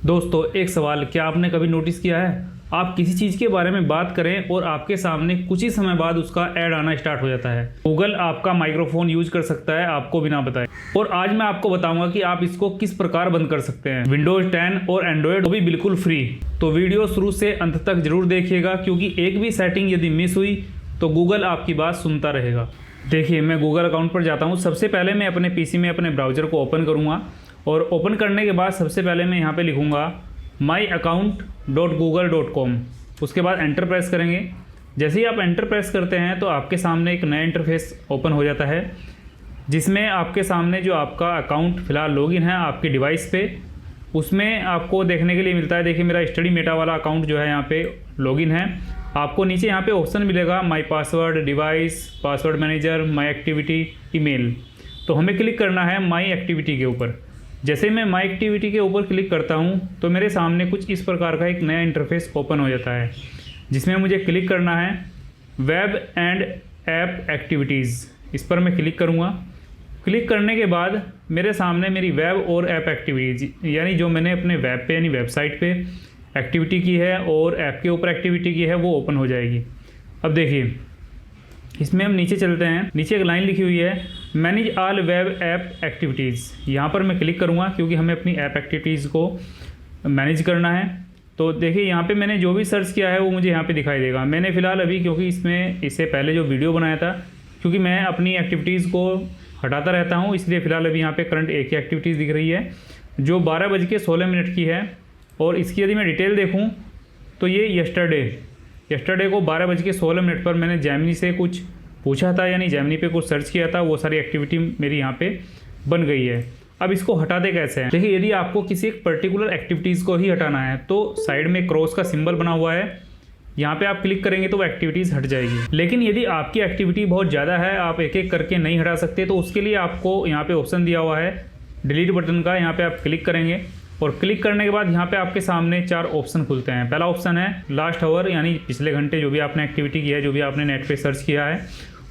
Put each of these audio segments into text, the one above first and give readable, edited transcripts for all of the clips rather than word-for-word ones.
दोस्तों एक सवाल, क्या आपने कभी नोटिस किया है आप किसी चीज़ के बारे में बात करें और आपके सामने कुछ ही समय बाद उसका ऐड आना स्टार्ट हो जाता है। गूगल आपका माइक्रोफोन यूज कर सकता है आपको बिना बताए, और आज मैं आपको बताऊंगा कि आप इसको किस प्रकार बंद कर सकते हैं। विंडोज 10 और एंड्रॉयड भी बिल्कुल फ्री। तो वीडियो शुरू से अंत तक जरूर देखिएगा, क्योंकि एक भी सेटिंग यदि मिस हुई तो गूगल आपकी बात सुनता रहेगा। देखिए, मैं गूगल अकाउंट पर जाता हूँ। सबसे पहले मैं अपने पीसी में अपने ब्राउज़र को ओपन करूँगा, और ओपन करने के बाद सबसे पहले मैं यहाँ पे लिखूँगा myaccount.google.com। उसके बाद एंटर प्रेस करेंगे। जैसे ही आप एंटर प्रेस करते हैं तो आपके सामने एक नया इंटरफेस ओपन हो जाता है, जिसमें आपके सामने जो आपका अकाउंट फ़िलहाल लॉगिन है आपके डिवाइस पे, उसमें आपको देखने के लिए मिलता है। देखिए, मेरा स्टडी मेटा वाला अकाउंट जो है यहाँ पे लॉगिन है। आपको नीचे यहाँ पे ऑप्शन मिलेगा माई password, device, password manager, my activity, email. तो हमें क्लिक करना है माई एक्टिविटी के ऊपर। जैसे मैं माई एक्टिविटी के ऊपर क्लिक करता हूँ तो मेरे सामने कुछ इस प्रकार का एक नया इंटरफेस ओपन हो जाता है, जिसमें मुझे क्लिक करना है वेब एंड ऐप एक्टिविटीज़। इस पर मैं क्लिक करूँगा। क्लिक करने के बाद मेरे सामने मेरी वेब और ऐप एक्टिविटीज़, यानी जो मैंने अपने वेब पे यानी वेबसाइट पे एक्टिविटी की है और ऐप के ऊपर एक्टिविटी की है, वो ओपन हो जाएगी। अब देखिए, इसमें हम नीचे चलते हैं। नीचे एक लाइन लिखी हुई है manage all web app activities. यहाँ पर मैं क्लिक करूँगा, क्योंकि हमें अपनी ऐप एक्टिविटीज़ को मैनेज करना है। तो देखिए, यहाँ पे मैंने जो भी सर्च किया है वो मुझे यहाँ पे दिखाई देगा। मैंने फ़िलहाल अभी, क्योंकि इससे पहले जो वीडियो बनाया था, क्योंकि मैं अपनी एक्टिविटीज़ को हटाता रहता हूँ, इसलिए फ़िलहाल अभी यहाँ पर करंट एक ही एक्टिविटीज़ दिख रही है, जो 12:16 की है। और इसकी यदि मैं डिटेल देखूँ तो ये यस्टरडे को 12:16 पर मैंने जेमिनी से कुछ पूछा था, यानी जेमिनी पे कुछ सर्च किया था। वो सारी एक्टिविटी मेरी यहाँ पे बन गई है। अब इसको हटाते कैसे हैं? देखिए, यदि आपको किसी एक पर्टिकुलर एक्टिविटीज़ को ही हटाना है तो साइड में क्रॉस का सिंबल बना हुआ है, यहाँ पे आप क्लिक करेंगे तो वो एक्टिविटीज़ हट जाएगी। लेकिन यदि आपकी एक्टिविटी बहुत ज़्यादा है, आप एक एक करके नहीं हटा सकते, तो उसके लिए आपको यहाँ पे ऑप्शन दिया हुआ है डिलीट बटन का। यहाँ पे आप क्लिक करेंगे, और क्लिक करने के बाद यहाँ पे आपके सामने 4 ऑप्शन खुलते हैं। पहला ऑप्शन है लास्ट आवर, यानी पिछले घंटे जो भी आपने एक्टिविटी की है, जो भी आपने नेट पे सर्च किया है।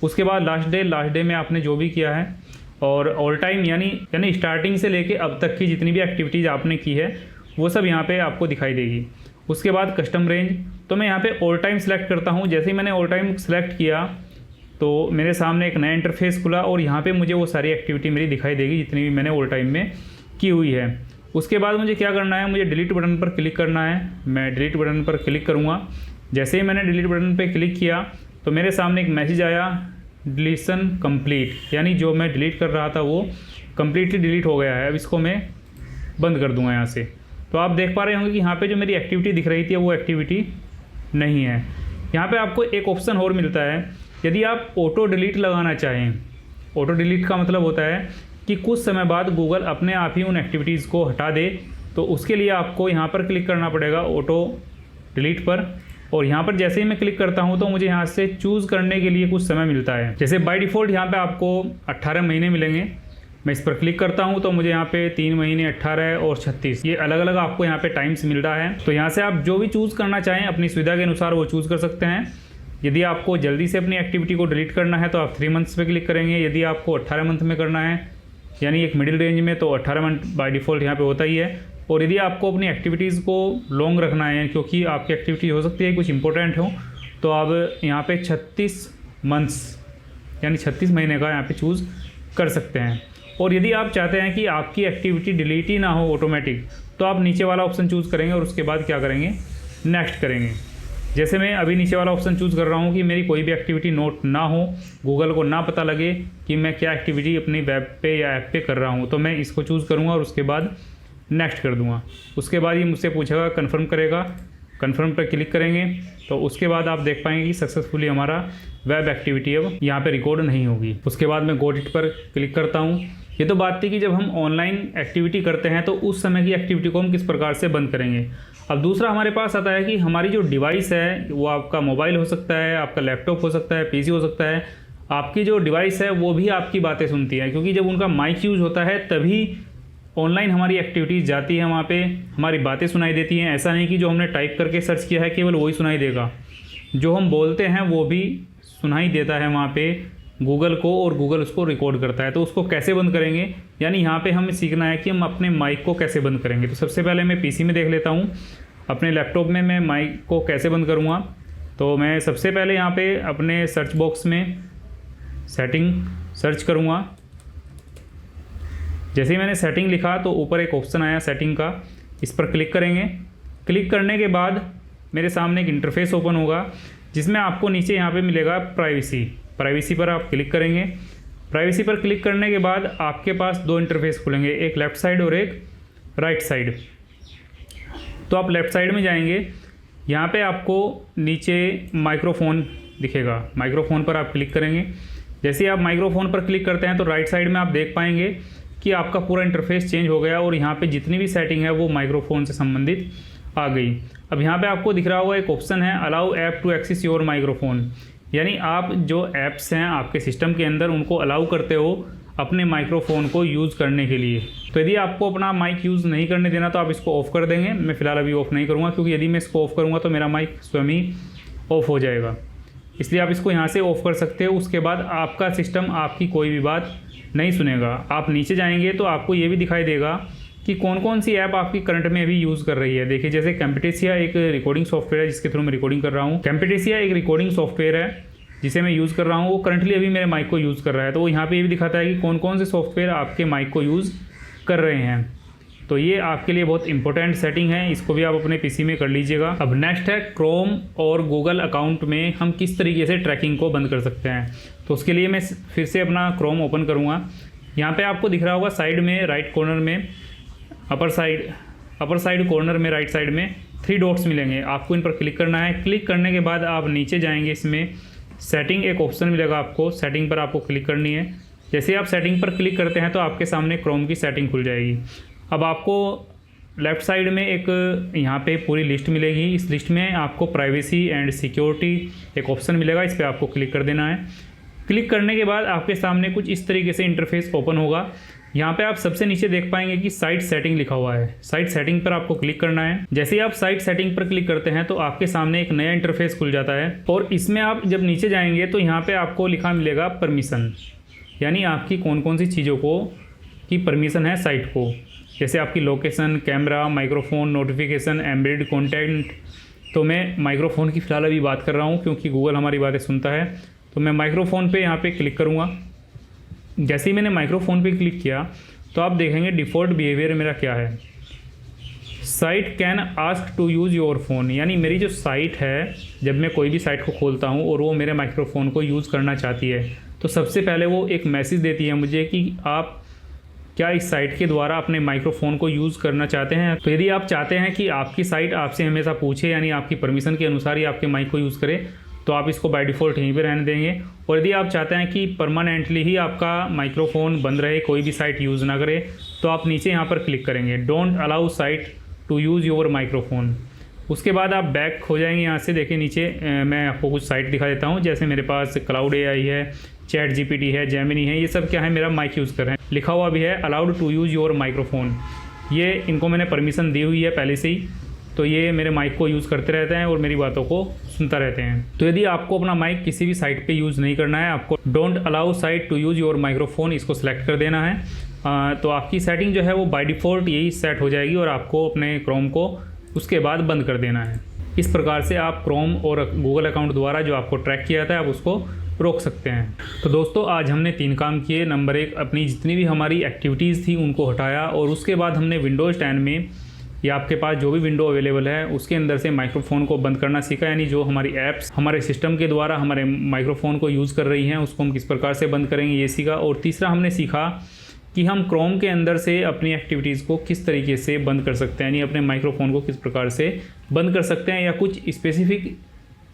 उसके बाद लास्ट डे में आपने जो भी किया है, और ऑल टाइम यानी स्टार्टिंग से लेके अब तक की जितनी भी एक्टिविटीज़ आपने की है वो सब यहाँ पे आपको दिखाई देगी। उसके बाद कस्टम रेंज, तो मैं यहाँ पे ऑल टाइम सेलेक्ट करता हूँ। जैसे ही मैंने ऑल टाइम सेलेक्ट किया तो मेरे सामने एक नया इंटरफेस खुला, और यहाँ पर मुझे वो सारी एक्टिविटी मेरी दिखाई देगी जितनी भी मैंने ऑल टाइम में की हुई है। उसके बाद मुझे क्या करना है, मुझे डिलीट बटन पर क्लिक करना है। मैं डिलीट बटन पर क्लिक करूँगा। जैसे ही मैंने डिलीट बटन पर क्लिक किया तो मेरे सामने एक मैसेज आया डिलीशन कंप्लीट, यानी जो मैं डिलीट कर रहा था वो कम्प्लीटली डिलीट हो गया है। अब इसको मैं बंद कर दूंगा यहाँ से। तो आप देख पा रहे होंगे कि यहाँ पे जो मेरी एक्टिविटी दिख रही थी वो एक्टिविटी नहीं है। यहाँ पे आपको एक ऑप्शन और मिलता है, यदि आप ऑटो डिलीट लगाना चाहें। ऑटो डिलीट का मतलब होता है कि कुछ समय बाद गूगल अपने आप ही उन एक्टिविटीज़ को हटा दे, तो उसके लिए आपको यहाँ पर क्लिक करना पड़ेगा ऑटो डिलीट पर। और यहाँ पर जैसे ही मैं क्लिक करता हूँ तो मुझे यहाँ से चूज़ करने के लिए कुछ समय मिलता है। जैसे बाय डिफ़ॉल्ट यहाँ पे आपको 18 महीने मिलेंगे। मैं इस पर क्लिक करता हूँ तो मुझे यहाँ पे 3 महीने, 18 और 36, ये अलग अलग आपको यहाँ पे टाइम्स मिल रहा है। तो यहाँ से आप जो भी चूज़ करना चाहें अपनी सुविधा के अनुसार वो चूज़ कर सकते हैं। यदि आपको जल्दी से अपनी एक्टिविटी को डिलीट करना है तो आप 3 मंथ्स पे क्लिक करेंगे। यदि आपको 18 मंथ में करना है, यानी एक मिडिल रेंज में, तो 18 मंथ बाय डिफ़ॉल्ट यहाँ पे होता ही है। और यदि आपको अपनी एक्टिविटीज़ को लॉन्ग रखना है, क्योंकि आपकी एक्टिविटी हो सकती है कुछ इंपॉर्टेंट हो, तो आप यहाँ पे 36 मंथ्स यानी 36 महीने का यहाँ पे चूज़ कर सकते हैं। और यदि आप चाहते हैं कि आपकी एक्टिविटी डिलीट ही ना हो ऑटोमेटिक, तो आप नीचे वाला ऑप्शन चूज़ करेंगे और उसके बाद क्या करेंगे, नेक्स्ट करेंगे। जैसे मैं अभी नीचे वाला ऑप्शन चूज़ कर रहा हूँ कि मेरी कोई भी एक्टिविटी नोट ना हो, गूगल को ना पता लगे कि मैं क्या एक्टिविटी अपनी वेब पे या ऐप पे कर रहा हूँ, तो मैं इसको चूज़ करूँगा और उसके बाद नेक्स्ट कर दूँगा। उसके बाद ये मुझसे पूछेगा, कन्फर्म करेगा। कन्फर्म पर क्लिक करेंगे तो उसके बाद आप देख पाएंगे कि सक्सेसफुली हमारा वेब एक्टिविटी अब यहाँ पे रिकॉर्ड नहीं होगी। उसके बाद मैं गॉट इट पर क्लिक करता हूँ। ये तो बात थी कि जब हम ऑनलाइन एक्टिविटी करते हैं तो उस समय की एक्टिविटी को हम किस प्रकार से बंद करेंगे। अब दूसरा हमारे पास आता है कि हमारी जो डिवाइस है वो आपका मोबाइल हो सकता है, आपका लैपटॉप हो सकता है, पीसी हो सकता है। आपकी जो डिवाइस है वो भी आपकी बातें सुनती है, क्योंकि जब उनका माइक यूज़ होता है तभी ऑनलाइन हमारी एक्टिविटीज़ जाती है, वहाँ पे हमारी बातें सुनाई देती हैं। ऐसा नहीं कि जो हमने टाइप करके सर्च किया है केवल वही सुनाई देगा, जो हम बोलते हैं वो भी सुनाई देता है वहाँ पे गूगल को और गूगल उसको रिकॉर्ड करता है। तो उसको कैसे बंद करेंगे, यानी यहाँ पे हमें सीखना है कि हम अपने माइक को कैसे बंद करेंगे। तो सबसे पहले मैं पीसी में देख लेता हूँ, अपने लैपटॉप में मैं माइक को कैसे बंद करूँगा। तो मैं सबसे पहले यहाँ पे अपने सर्च बॉक्स में सेटिंग सर्च करूँगा। जैसे ही मैंने सेटिंग लिखा तो ऊपर एक ऑप्शन आया सेटिंग का, इस पर क्लिक करेंगे। क्लिक करने के बाद मेरे सामने एक इंटरफेस ओपन होगा जिसमें आपको नीचे यहाँ पे मिलेगा प्राइवेसी पर आप क्लिक करेंगे। प्राइवेसी पर क्लिक करने के बाद आपके पास दो इंटरफेस खुलेंगे, एक लेफ़्ट साइड और एक राइट साइड। तो आप लेफ़्ट साइड में जाएंगे, यहाँ पे आपको नीचे माइक्रोफोन दिखेगा, माइक्रोफोन पर आप क्लिक करेंगे। जैसे ही आप माइक्रोफोन पर क्लिक करते हैं तो राइट साइड में आप देख पाएंगे कि आपका पूरा इंटरफेस चेंज हो गया और यहाँ पे जितनी भी सेटिंग है वो माइक्रोफोन से संबंधित आ गई। अब यहाँ पे आपको दिख रहा होगा एक ऑप्शन है allow app to access your microphone, यानी आप जो ऐप्स हैं आपके सिस्टम के अंदर उनको अलाउ करते हो अपने माइक्रोफोन को यूज़ करने के लिए। तो यदि आपको अपना माइक यूज़ नहीं करने देना तो आप इसको ऑफ़ कर देंगे। मैं फ़िलहाल अभी ऑफ़ नहीं करूँगा, क्योंकि यदि मैं इसको ऑफ़ करूँगा तो मेरा माइक स्वयं ही ऑफ़ हो जाएगा, इसलिए आप इसको यहाँ से ऑफ़ कर सकते हो। उसके बाद आपका सिस्टम आपकी कोई भी बात नहीं सुनेगा। आप नीचे जाएंगे तो आपको ये भी दिखाई देगा कि कौन कौन सी ऐप आपकी करंट में अभी यूज़ कर रही है। देखिए, जैसे कैम्पटेसिया एक रिकॉर्डिंग सॉफ्टवेयर है जिसके थ्रू मैं रिकॉर्डिंग कर रहा हूँ। कैम्पटेसिया एक रिकॉर्डिंग सॉफ्टवेयर है जिसे मैं यूज़ कर रहा हूँ, वो करंटली अभी मेरे माइक को यूज़ कर रहा है। तो वो यहाँ पे ये भी दिखाता है कि कौन कौन से सॉफ्टवेयर आपके माइक को यूज़ कर रहे हैं। तो ये आपके लिए बहुत इंपॉर्टेंट सेटिंग है, इसको भी आप अपने पीसी में कर लीजिएगा। अब नेक्स्ट है क्रोम और गूगल अकाउंट में हम किस तरीके से ट्रैकिंग को बंद कर सकते हैं। तो उसके लिए मैं फिर से अपना क्रोम ओपन करूँगा। यहाँ पे आपको दिख रहा होगा साइड में राइट कॉर्नर में अपर साइड कॉर्नर में राइट साइड में 3 डॉट्स मिलेंगे, आपको इन पर क्लिक करना है। क्लिक करने के बाद आप नीचे जाएंगे, इसमें सेटिंग एक ऑप्शन मिलेगा आपको, सेटिंग पर आपको क्लिक करनी है। जैसे आप सेटिंग पर क्लिक करते हैं तो आपके सामने क्रोम की सेटिंग खुल जाएगी। अब आपको लेफ़्ट साइड में एक यहाँ पे पूरी लिस्ट मिलेगी, इस लिस्ट में आपको प्राइवेसी एंड सिक्योरिटी एक ऑप्शन मिलेगा, इस पर आपको क्लिक कर देना है। क्लिक करने के बाद आपके सामने कुछ इस तरीके से इंटरफेस ओपन होगा। यहाँ पे आप सबसे नीचे देख पाएंगे कि साइट सेटिंग लिखा हुआ है, साइट सेटिंग पर आपको क्लिक करना है। जैसे ही आप साइट सेटिंग पर क्लिक करते हैं तो आपके सामने एक नया इंटरफेस खुल जाता है और इसमें आप जब नीचे जाएंगे तो यहाँ पे आपको लिखा मिलेगा परमिशन, यानी आपकी कौन कौन सी चीज़ों को की परमिशन है साइट को। जैसे आपकी location, camera, microphone, notification, embedded content. तो मैं माइक्रोफोन की फ़िलहाल अभी बात कर रहा हूँ क्योंकि गूगल हमारी बातें सुनता है। तो मैं माइक्रोफोन पे यहाँ पे क्लिक करूँगा। जैसे ही मैंने माइक्रोफोन पे क्लिक किया तो आप देखेंगे डिफ़ॉल्ट बिहेवियर मेरा क्या है। Site can ask to use your phone, यानी मेरी जो साइट है, जब मैं कोई भी साइट को खोलता हूँ और वो मेरे माइक्रोफोन को यूज़ करना चाहती है तो सबसे पहले वो एक मैसेज देती है मुझे कि आप क्या इस साइट के द्वारा अपने माइक्रोफोन को यूज़ करना चाहते हैं। तो यदि आप चाहते हैं कि आपकी साइट आपसे हमेशा पूछे, यानी आपकी परमिशन के अनुसार ही आपके माइक को यूज़ करे, तो आप इसको बाय डिफ़ॉल्ट यहीं पे रहने देंगे। और यदि आप चाहते हैं कि परमानेंटली ही आपका माइक्रोफोन बंद रहे, कोई भी साइट यूज़ ना करे, तो आप नीचे यहाँ पर क्लिक करेंगे don't allow site to use your microphone. उसके बाद आप बैक हो जाएंगे यहाँ से। देखिए नीचे मैं आपको कुछ साइट दिखा देता हूँ, जैसे मेरे पास क्लाउड AI है, चैट GPT है, जेमिनी है, ये सब क्या है मेरा माइक यूज़ कर रहे हैं। लिखा हुआ भी है allowed to use your microphone, ये इनको मैंने परमिशन दी हुई है पहले से ही, तो ये मेरे माइक को यूज़ करते रहते हैं और मेरी बातों को सुनता रहते हैं। तो यदि आपको अपना माइक किसी भी साइट पे यूज़ नहीं करना है, आपको don't allow site to use your microphone इसको सिलेक्ट कर देना है। तो आपकी सेटिंग जो है वो बाय डिफ़ॉल्ट यही सेट हो जाएगी और आपको अपने क्रोम को उसके बाद बंद कर देना है। इस प्रकार से आप क्रोम और गूगल अकाउंट द्वारा जो आपको ट्रैक किया था आप उसको रोक सकते हैं। तो दोस्तों आज हमने 3 काम किए। नंबर 1, अपनी जितनी भी हमारी एक्टिविटीज़ थी उनको हटाया और उसके बाद हमने विंडोज़ 10 में या आपके पास जो भी विंडो अवेलेबल है उसके अंदर से माइक्रोफोन को बंद करना सीखा, यानी जो हमारी ऐप्स हमारे सिस्टम के द्वारा हमारे माइक्रोफोन को यूज़ कर रही हैं उसको हम किस प्रकार से बंद करेंगे ये सीखा। और तीसरा हमने सीखा कि हम क्रोम के अंदर से अपनी एक्टिविटीज़ को किस तरीके से बंद कर सकते हैं, यानी अपने माइक्रोफोन को किस प्रकार से बंद कर सकते हैं या कुछ स्पेसिफिक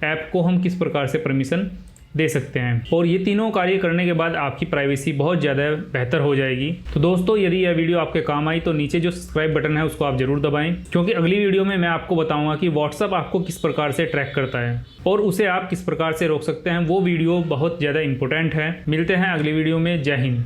ऐप को हम किस प्रकार से परमिशन दे सकते हैं। और ये तीनों कार्य करने के बाद आपकी प्राइवेसी बहुत ज़्यादा बेहतर हो जाएगी। तो दोस्तों यदि यह वीडियो आपके काम आई तो नीचे जो सब्सक्राइब बटन है उसको आप ज़रूर दबाएं, क्योंकि अगली वीडियो में मैं आपको बताऊंगा कि व्हाट्सएप आपको किस प्रकार से ट्रैक करता है और उसे आप किस प्रकार से रोक सकते हैं। वो वीडियो बहुत ज़्यादा इंपॉर्टेंट है। मिलते हैं अगली वीडियो में। जय हिंद।